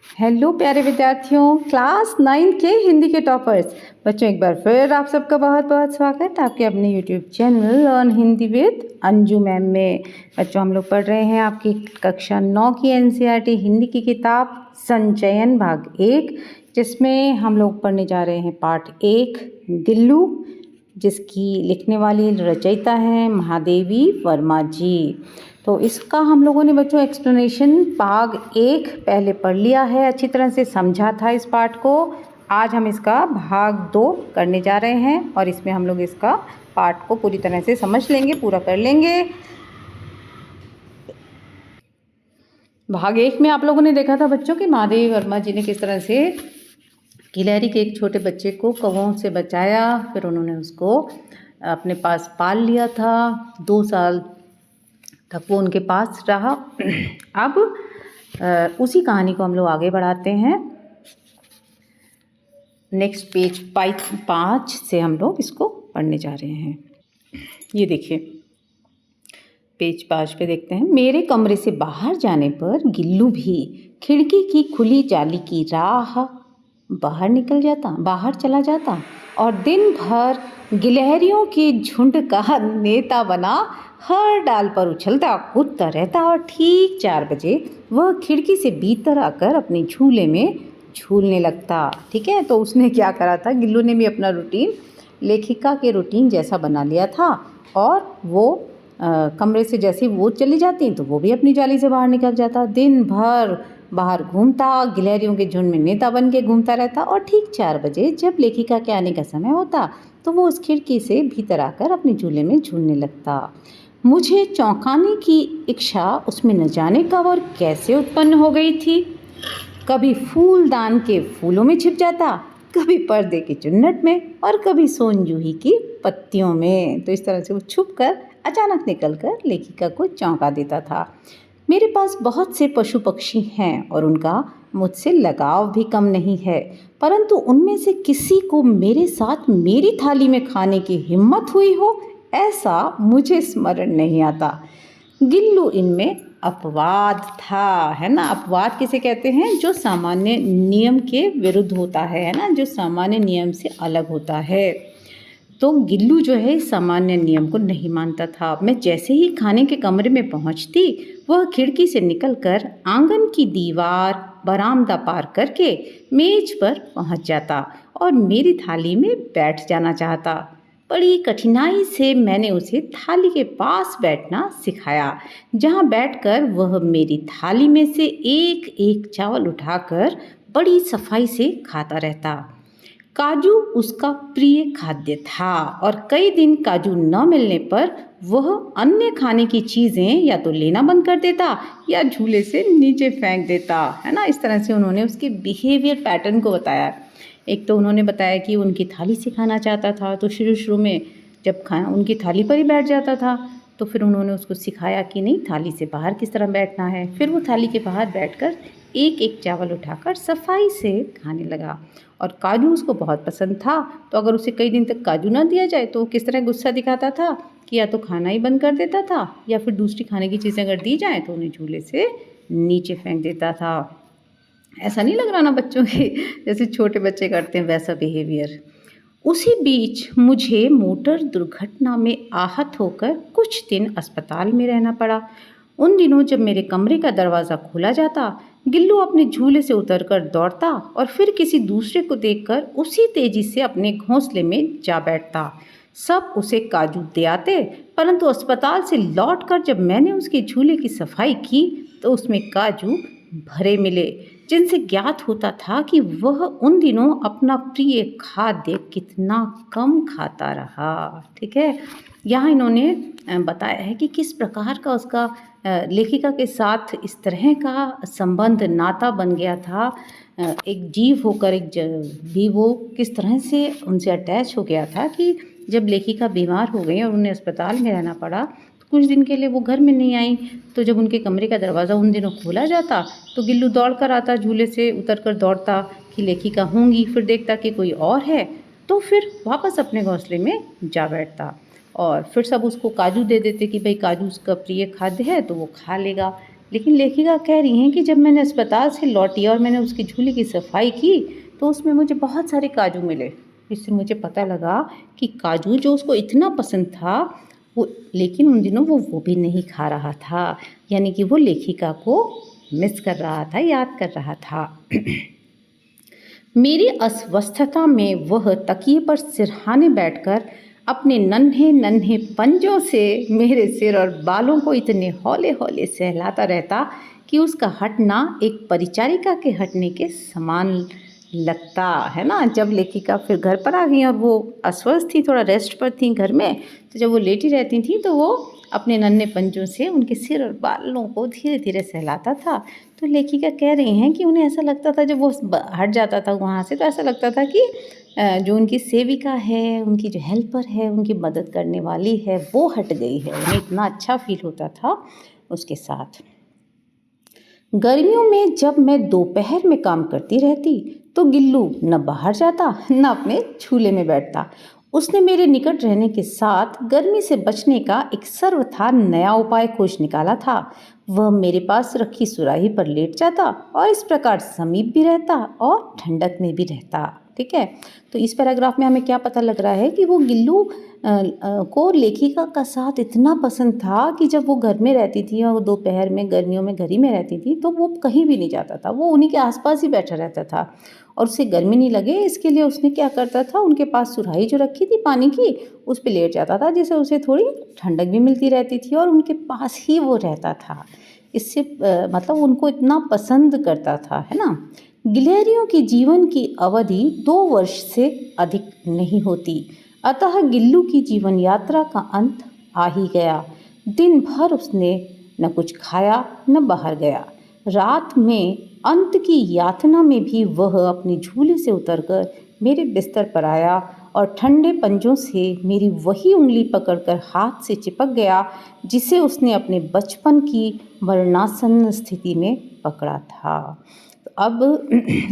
Hello प्यारे विद्यार्थियों, class 9 के हिंदी के टॉपर्स बच्चों, एक बार फिर आप सबका बहुत बहुत स्वागत है आपके अपने YouTube channel learn Hindi with Anju ma'am में। बच्चों, हम लोग पढ़ रहे हैं आपकी कक्षा 9 की एनसीईआरटी हिंदी की किताब संचयन भाग 1, जिसमें हम लोग पढ़ने जा रहे हैं पाठ 1 गिल्लू, जिसकी लिखने वाली रचयिता हैं महादेवी वर्मा जी। तो इसका हम लोगों ने बच्चों एक्सप्लेनेशन भाग 1 पहले पढ़ लिया है, अच्छी तरह से समझा था इस पाठ को। आज हम इसका भाग 2 करने जा रहे हैं और इसमें हम लोग इसका पाठ को पूरी तरह से समझ लेंगे, पूरा कर लेंगे। भाग 1 में आप लोगों ने देखा था बच्चों कि महादेवी वर्मा जी ने किस तरह से गिलहरी के एक छोटे बच्चे को कौवों से बचाया, फिर उन्होंने उसको अपने पास पाल लिया था। 2 साल तक वो उनके पास रहा। अब उसी कहानी को हम लोग आगे बढ़ाते हैं। नेक्स्ट पेज 5 से हम लोग इसको पढ़ने जा रहे हैं। ये देखिए, पेज 5 पे देखते हैं। मेरे कमरे से बाहर जाने पर गिल्लू भी खिड़की की खुली जाली की राह बाहर चला जाता और दिन भर गिलहरियों के झुंड का नेता बना हर डाल पर उछलता कूदता रहता और ठीक 4 बजे वह खिड़की से भीतर आकर अपने झूले में झूलने लगता। ठीक है, तो उसने क्या करा था, गिल्लू ने भी अपना रूटीन लेखिका के रूटीन जैसा बना लिया था और वो कमरे से जैसे वो चली जाती तो वो भी अपनी जाली से बाहर निकल जाता। दिन भर बाहर घूमता, गिलहरियों के झुंड में नेता बन के घूमता रहता और ठीक 4 बजे जब लेखिका के आने का समय होता तो वो उस खिड़की से भीतर आकर अपने झूले में झूलने लगता। मुझे चौंकाने की इच्छा उसमें न जाने कब और कैसे उत्पन्न हो गई थी। कभी फूलदान के फूलों में छिप जाता, कभी पर्दे के चुन्नट में और कभी सोनजूही की पत्तियों में। तो इस तरह से वो छुप कर अचानक निकलकर लेखिका को चौंका देता था। मेरे पास बहुत से पशु पक्षी हैं और उनका मुझसे लगाव भी कम नहीं है, परंतु उनमें से किसी को मेरे साथ मेरी थाली में खाने की हिम्मत हुई हो ऐसा मुझे स्मरण नहीं आता। गिल्लू इनमें अपवाद था, है ना। अपवाद किसे कहते हैं, जो सामान्य नियम के विरुद्ध होता है ना, जो सामान्य नियम से अलग होता है। तो गिल्लू जो है सामान्य नियम को नहीं मानता था। मैं जैसे ही खाने के कमरे में पहुंचती, वह खिड़की से निकलकर आंगन की दीवार बरामदा पार करके मेज पर पहुंच जाता और मेरी थाली में बैठ जाना चाहता। बड़ी कठिनाई से मैंने उसे थाली के पास बैठना सिखाया, जहां बैठकर वह मेरी थाली में से एक एक चावल उठाकर बड़ी सफाई से खाता रहता। काजू उसका प्रिय खाद्य था और कई दिन काजू न मिलने पर वह अन्य खाने की चीज़ें या तो लेना बंद कर देता या झूले से नीचे फेंक देता, है ना। इस तरह से उन्होंने उसके बिहेवियर पैटर्न को बताया। एक तो उन्होंने बताया कि उनकी थाली से खाना चाहता था, तो शुरू में जब खाना उनकी थाली पर ही बैठ जाता था तो फिर उन्होंने उसको सिखाया कि नहीं, थाली से बाहर किस तरह बैठना है। फिर वो थाली के बाहर बैठकर एक एक चावल उठाकर सफाई से खाने लगा और काजू उसको बहुत पसंद था। तो अगर उसे कई दिन तक काजू ना दिया जाए तो वो किस तरह गुस्सा दिखाता था कि या तो खाना ही बंद कर देता था या फिर दूसरी खाने की चीज़ें अगर दी जाएँ तो उन्हें झूले से नीचे फेंक देता था। ऐसा नहीं लग रहा ना बच्चों के जैसे छोटे बच्चे करते हैं वैसा बिहेवियर। उसी बीच मुझे मोटर दुर्घटना में आहत होकर कुछ दिन अस्पताल में रहना पड़ा। उन दिनों जब मेरे कमरे का दरवाज़ा खोला जाता, गिल्लू अपने झूले से उतरकर दौड़ता और फिर किसी दूसरे को देखकर उसी तेजी से अपने घोंसले में जा बैठता। सब उसे काजू दे आते, परंतु अस्पताल से लौटकर जब मैंने उसके झूले की सफाई की तो उसमें काजू भरे मिले, जिनसे ज्ञात होता था कि वह उन दिनों अपना प्रिय खाद्य कितना कम खाता रहा। ठीक है, यहाँ इन्होंने बताया है कि किस प्रकार का उसका लेखिका के साथ इस तरह का संबंध नाता बन गया था। एक जीव होकर भी वो किस तरह से उनसे अटैच हो गया था कि जब लेखिका बीमार हो गई और उन्हें अस्पताल में रहना पड़ा, कुछ दिन के लिए वो घर में नहीं आई। तो जब उनके कमरे का दरवाज़ा उन दिनों खोला जाता तो गिल्लू दौड़ कर आता, झूले से उतर कर दौड़ता कि लेखिका होंगी, फिर देखता कि कोई और है तो फिर वापस अपने घोंसले में जा बैठता और फिर सब उसको काजू दे देते कि भाई काजू उसका प्रिय खाद्य है तो वो खा लेगा। लेकिन लेखिका कह रही हैं कि जब मैंने अस्पताल से लौटी और मैंने उसकी झूले की सफाई की तो उसमें मुझे बहुत सारे काजू मिले। इससे मुझे पता लगा कि काजू जो उसको इतना पसंद था वो, लेकिन उन दिनों वो भी नहीं खा रहा था, यानी कि वो लेखिका को मिस कर रहा था, याद कर रहा था। मेरी अस्वस्थता में वह तकिए पर सिरहाने बैठकर अपने नन्हे नन्हे पंजों से मेरे सिर और बालों को इतने हौले हौले सहलाता रहता कि उसका हटना एक परिचारिका के हटने के समान लगता है ना। जब लेखिका फिर घर पर आ गई और वो अस्वस्थ थी, थोड़ा रेस्ट पर थी घर में, तो जब वो लेटी रहती थी तो वो अपने नन्हे पंजों से उनके सिर और बालों को धीरे धीरे सहलाता था। तो लेखिका कह रही हैं कि उन्हें ऐसा लगता था जब वो हट जाता था वहाँ से, तो ऐसा लगता था कि जो उनकी सेविका है, उनकी जो हेल्पर है, उनकी मदद करने वाली है, वो हट गई है। उन्हें इतना अच्छा फील होता था उसके साथ। गर्मियों में जब मैं दोपहर में काम करती रहती तो गिल्लू न बाहर जाता न अपने झूले में बैठता। उसने मेरे निकट रहने के साथ गर्मी से बचने का एक सर्वथा नया उपाय खोज निकाला था। वह मेरे पास रखी सुराही पर लेट जाता और इस प्रकार समीप भी रहता और ठंडक में भी रहता। ठीक है, तो इस पैराग्राफ में हमें क्या पता लग रहा है कि वो गिल्लू को लेखिका का साथ इतना पसंद था कि जब वो घर में रहती थी और वो दोपहर में गर्मियों में घर ही में रहती थी तो वो कहीं भी नहीं जाता था, वो उन्हीं के आसपास ही बैठा रहता था। और उसे गर्मी नहीं लगे इसके लिए उसने क्या करता था, उनके पास सुराही जो रखी थी पानी की, उस पर लेट जाता था, जिससे उसे थोड़ी ठंडक भी मिलती रहती थी और उनके पास ही वो रहता था। इससे मतलब उनको इतना पसंद करता था, है ना। गिलहरियों की जीवन की अवधि 2 वर्ष से अधिक नहीं होती, अतः गिल्लू की जीवन यात्रा का अंत आ ही गया। दिन भर उसने न कुछ खाया न बाहर गया। रात में अंत की यातना में भी वह अपने झूले से उतरकर मेरे बिस्तर पर आया और ठंडे पंजों से मेरी वही उंगली पकड़कर हाथ से चिपक गया जिसे उसने अपने बचपन की मरणासन्न स्थिति में पकड़ा था। तो अब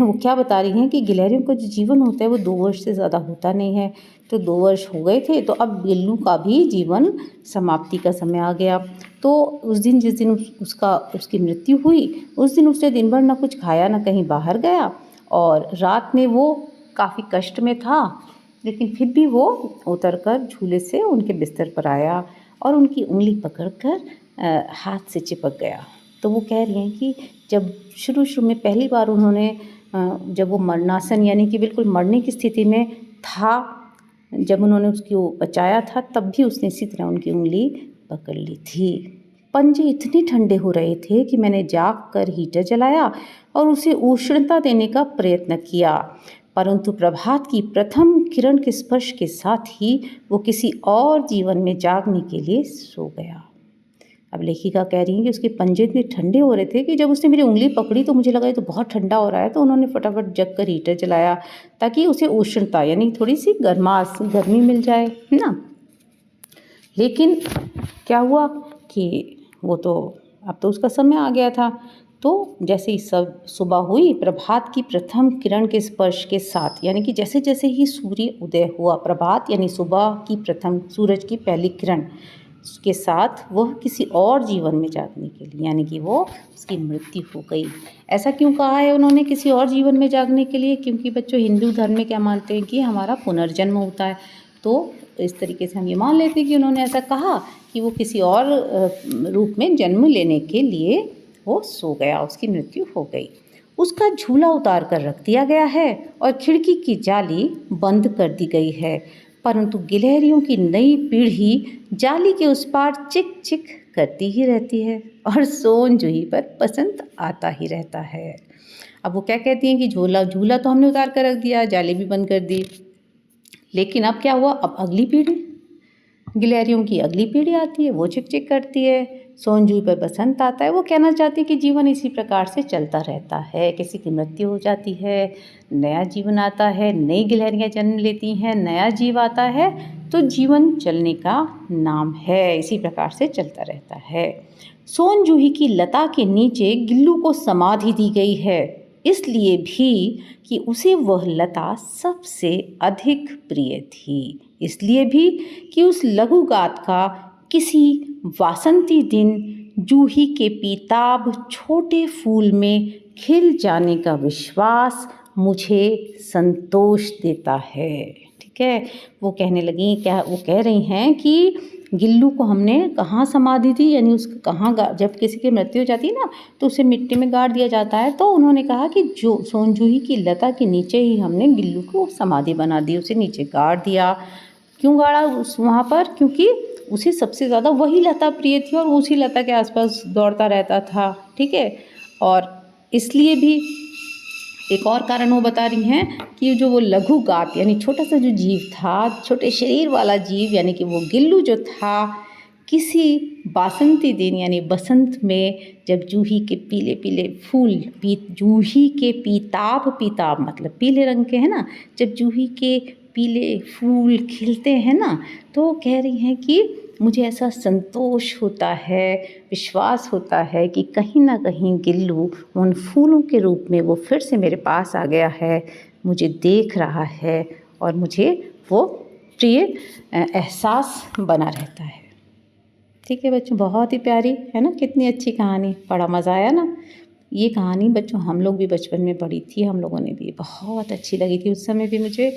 वो क्या बता रही हैं कि गिलहरियों का जो जीवन होता है वो 2 वर्ष से ज़्यादा होता नहीं है। तो 2 वर्ष हो गए थे, तो अब गिल्लू का भी जीवन समाप्ति का समय आ गया। तो उस दिन जिस दिन उसकी मृत्यु हुई, उस दिन उसने दिन भर ना कुछ खाया ना कहीं बाहर गया और रात में वो काफ़ी कष्ट में था, लेकिन फिर भी वो उतरकर झूले से उनके बिस्तर पर आया और उनकी उंगली पकड़कर हाथ से चिपक गया। तो वो कह रही हैं कि जब शुरू में पहली बार उन्होंने जब वो मरणासन यानी कि बिल्कुल मरने की स्थिति में था, जब उन्होंने उसको बचाया था, तब भी उसने इसी तरह उनकी उंगली पकड़ ली थी। पंजे इतने ठंडे हो रहे थे कि मैंने जाग कर हीटर जलाया और उसे उष्णता देने का प्रयत्न किया, परंतु प्रभात की प्रथम किरण के स्पर्श के साथ ही वो किसी और जीवन में जागने के लिए सो गया। अब लेखिका कह रही हैं कि उसके पंजे इतने ठंडे हो रहे थे कि जब उसने मेरी उंगली पकड़ी तो मुझे लगा ये तो बहुत ठंडा हो रहा है, तो उन्होंने फटाफट जग कर हीटर जलाया ताकि उसे उष्णता यानी थोड़ी सी गर्मी मिल जाए, है ना। लेकिन क्या हुआ कि वो तो अब तो उसका समय आ गया था। तो जैसे ही सब सुबह हुई, प्रभात की प्रथम किरण के स्पर्श के साथ, यानी कि जैसे जैसे ही सूर्य उदय हुआ, प्रभात यानी सुबह की प्रथम सूरज की पहली किरण के साथ वह किसी और जीवन में जागने के लिए, यानी कि वो उसकी मृत्यु हो गई। ऐसा क्यों कहा है उन्होंने किसी और जीवन में जागने के लिए? क्योंकि बच्चों हिंदू धर्म में क्या मानते हैं कि हमारा पुनर्जन्म होता है। तो इस तरीके से हम ये मान लेते हैं कि उन्होंने ऐसा कहा कि वो किसी और रूप में जन्म लेने के लिए वो सो गया, उसकी मृत्यु हो गई। उसका झूला उतार कर रख दिया गया है और खिड़की की जाली बंद कर दी गई है, परंतु गिलहरियों की नई पीढ़ी जाली के उस पार चिक चिक करती ही रहती है और सोन जूही पर पसंद आता ही रहता है। अब वो क्या कहती हैं कि झूला तो हमने उतार कर रख दिया, जाली भी बंद कर दी, लेकिन अब क्या हुआ, अब अगली पीढ़ी, गिलहरियों की अगली पीढ़ी आती है, वो चिक चिक करती है, सोन जूही पर बसंत आता है। वो कहना चाहती है कि जीवन इसी प्रकार से चलता रहता है, किसी की मृत्यु हो जाती है, नया जीवन आता है, नई गिलहरियाँ जन्म लेती हैं, नया जीव आता है, तो जीवन चलने का नाम है, इसी प्रकार से चलता रहता है। सोन जूही की लता के नीचे गिल्लू को समाधि दी गई है, इसलिए भी कि उसे वह लता सबसे अधिक प्रिय थी, इसलिए भी कि उस लघु गाथ का किसी वासंती दिन जूही के पीताब छोटे फूल में खिल जाने का विश्वास मुझे संतोष देता है। ठीक है, वो कहने लगी, क्या वो कह रही हैं कि गिल्लू को हमने कहाँ समाधि दी, यानी उसको कहाँ जब किसी की मृत्यु हो जाती है ना तो उसे मिट्टी में गाड़ दिया जाता है। तो उन्होंने कहा कि जो सोनजूही की लता के नीचे ही हमने गिल्लू को समाधि बना दी, उसे नीचे गाड़ दिया। क्यों गाड़ा उस वहाँ पर? क्योंकि उसे सबसे ज़्यादा वही लता प्रिय थी और उसी लता के आसपास दौड़ता रहता था। ठीक है, और इसलिए भी एक और कारण वो बता रही हैं कि जो वो लघु गात यानी छोटा सा जो जीव था, छोटे शरीर वाला जीव यानी कि वो गिल्लू जो था, किसी बासंती दिन यानी बसंत में जब जूही के पीले पीले फूल जूही के पीताब मतलब पीले रंग के है ना, जब जूही के पीले फूल खिलते हैं ना, तो कह रही हैं कि मुझे ऐसा संतोष होता है, विश्वास होता है कि कहीं ना कहीं गिल्लू उन फूलों के रूप में वो फिर से मेरे पास आ गया है, मुझे देख रहा है और मुझे वो प्रिय एहसास बना रहता है। ठीक है बच्चों, बहुत ही प्यारी है ना, कितनी अच्छी कहानी, बड़ा मज़ा आया ना। ये कहानी बच्चों हम लोग भी बचपन में पढ़ी थी, हम लोगों ने भी, बहुत अच्छी लगी थी उस समय भी मुझे,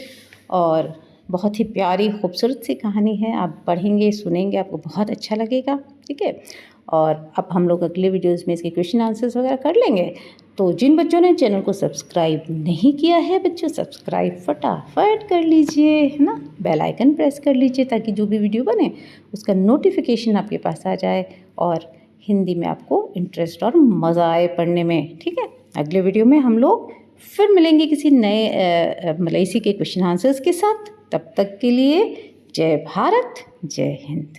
और बहुत ही प्यारी खूबसूरत सी कहानी है। आप पढ़ेंगे सुनेंगे आपको बहुत अच्छा लगेगा। ठीक है, और अब हम लोग अगले वीडियोज़ में इसके क्वेश्चन आंसर्स वगैरह कर लेंगे। तो जिन बच्चों ने चैनल को सब्सक्राइब नहीं किया है बच्चों, सब्सक्राइब फटाफट कर लीजिए, है ना, बेल आइकन प्रेस कर लीजिए ताकि जो भी वीडियो बने उसका नोटिफिकेशन आपके पास आ जाए और हिंदी में आपको इंटरेस्ट और मज़ा आए पढ़ने में। ठीक है, अगले वीडियो में हम लोग फिर मिलेंगे किसी नए मतलब इसी के क्वेश्चन आंसर्स के साथ। तब तक के लिए जय भारत, जय हिंद।